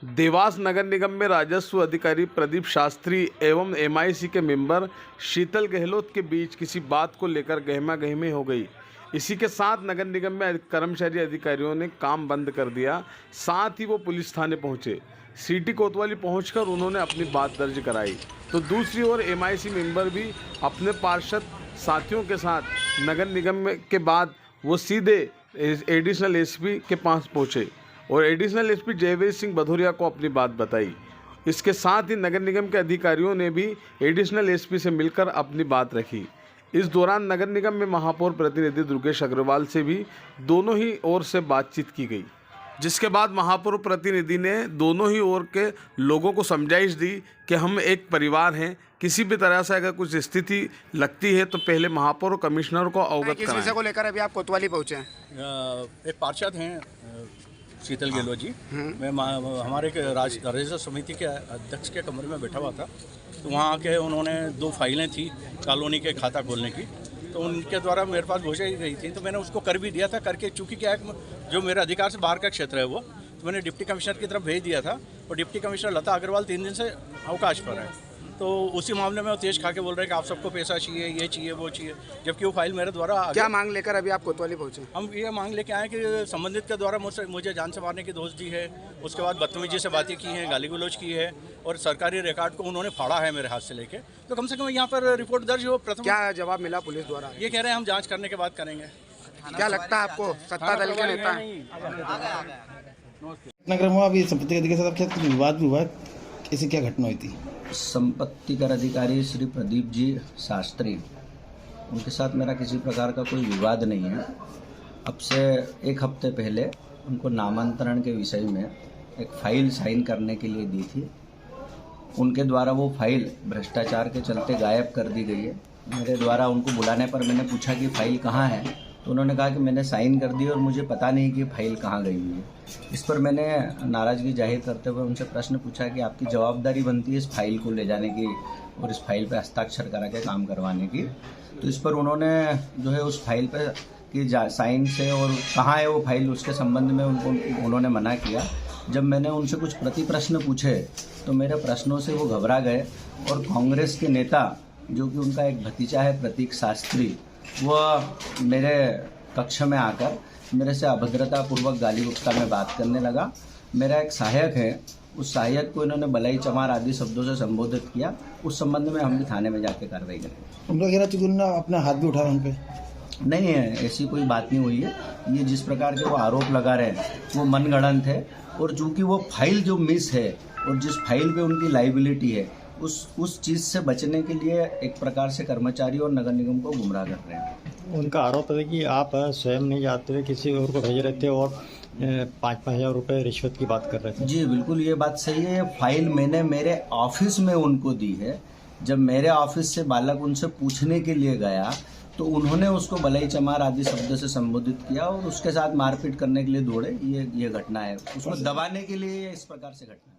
देवास नगर निगम में राजस्व अधिकारी प्रदीप शास्त्री एवं एमआईसी के मेंबर शीतल गहलोत के बीच किसी बात को लेकर गहमागहमी हो गई। इसी के साथ नगर निगम में कर्मचारी अधिकारियों ने काम बंद कर दिया। साथ ही वो पुलिस थाने पहुंचे। सिटी कोतवाली पहुंचकर उन्होंने अपनी बात दर्ज कराई। तो दूसरी ओर एमआईसी मेंबर भी अपने पार्षद साथियों के साथ नगर निगम के बाद वो सीधे एडिशनल एसपी के पास पहुंचे और एडिशनल एसपी जयवीर सिंह भदौरिया को अपनी बात बताई। इसके साथ ही नगर निगम के अधिकारियों ने भी एडिशनल एसपी से मिलकर अपनी बात रखी। इस दौरान नगर निगम में महापौर प्रतिनिधि दुर्गेश अग्रवाल से भी दोनों ही ओर से बातचीत की गई, जिसके बाद महापौर प्रतिनिधि ने दोनों ही ओर के लोगों को समझाइश दी कि हम एक परिवार हैं। किसी भी तरह से अगर कुछ स्थिति लगती है तो पहले महापौर और कमिश्नर को अवगत कराएं। किस विषय को लेकर अभी आप कोतवाली पहुंचे हैं? एक पार्षद हैं शीतल गहलोत जी। मैं हमारे राजस्व समिति के अध्यक्ष के कमरे में बैठा हुआ था, तो वहाँ आके उन्होंने 2 फाइलें थी कॉलोनी के खाता खोलने की, तो उनके द्वारा मेरे पास भेजी गई थी, तो मैंने उसको कर भी दिया था। करके चूँकि क्या है, जो मेरे अधिकार से बाहर का क्षेत्र है वो, तो मैंने डिप्टी कमिश्नर की तरफ भेज दिया था। और डिप्टी कमिश्नर लता अग्रवाल 3 दिन से अवकाश पर है, तो उसी मामले में वो तेज खा के बोल रहे हैं कि आप सबको पैसा चाहिए, ये चाहिए, वो चाहिए, जबकि वो फाइल मेरे द्वारा क्या मांग लेकर अभी आप कोतवाली पहुंचे? हम ये मांग लेके आए कि संबंधित के द्वारा मुझे जान से मारने की दोष दी है, उसके बाद बदतमीजी से बातें की हैं, गाली गलौज की है और सरकारी रिकॉर्ड को उन्होंने फाड़ा है मेरे हाथ से लेके। तो कम से कम यहाँ पर रिपोर्ट दर्ज हो। प्रथम क्या जवाब मिला पुलिस द्वारा? ये कह रहे हैं हम जाँच करने के बाद करेंगे। क्या लगता है आपको सत्ता दल के नेता? नगर में अभी संपत्ति अधिकारी के साथ क्या विवाद भी हुआ, कैसी क्या घटना हुई थी? संपत्ति कर अधिकारी श्री प्रदीप जी शास्त्री, उनके साथ मेरा किसी प्रकार का कोई विवाद नहीं है। अब से 1 हफ्ते पहले उनको नामांतरण के विषय में एक फाइल साइन करने के लिए दी थी। उनके द्वारा वो फाइल भ्रष्टाचार के चलते गायब कर दी गई है। मेरे द्वारा उनको बुलाने पर मैंने पूछा कि फाइल कहाँ है, तो उन्होंने कहा कि मैंने साइन कर दी और मुझे पता नहीं कि फाइल कहाँ गई हुई है। इस पर मैंने नाराज़गी जाहिर करते हुए उनसे प्रश्न पूछा कि आपकी जवाबदारी बनती है इस फाइल को ले जाने की और इस फाइल पे हस्ताक्षर करा के काम करवाने की। तो इस पर उन्होंने जो है उस फाइल पे कि साइन से और कहाँ है वो फाइल, उसके संबंध में उन्होंने मना किया। जब मैंने उनसे कुछ प्रति प्रश्न पूछे तो मेरे प्रश्नों से वो घबरा गए और कांग्रेस के नेता, जो कि उनका एक भतीजा है प्रतीक शास्त्री, वह मेरे कक्ष में आकर मेरे से अभद्रतापूर्वक गाली गुप्ता में बात करने लगा। मेरा एक सहायक है, उस सहायक को इन्होंने बलाई चमार आदि शब्दों से संबोधित किया। उस संबंध में हम भी थाने में जाके कार्रवाई करेंगे। उनका कहना चाहिए उन्होंने अपना हाथ भी उठाया उन पे? नहीं है, ऐसी कोई बात नहीं हुई है। ये जिस प्रकार के वो आरोप लगा रहे हैं वो मनगढ़ंत है, और चूँकि वो फाइल जो मिस है और जिस फाइल पे उनकी लाइबिलिटी है उस चीज़ से बचने के लिए एक प्रकार से कर्मचारी और नगर निगम को गुमराह कर रहे हैं। उनका आरोप है कि आप स्वयं नहीं जाते हुए किसी और को भेज रहे थे और 5-5 हज़ार रुपये रिश्वत की बात कर रहे थे। जी बिल्कुल, ये बात सही है। फाइल मैंने मेरे ऑफिस में उनको दी है। जब मेरे ऑफिस से बालक उनसे पूछने के लिए गया तो उन्होंने उसको बलाई चमार आदि शब्द से संबोधित किया और उसके साथ मारपीट करने के लिए दौड़े। ये घटना है, उसको दबाने के लिए इस प्रकार से घटना।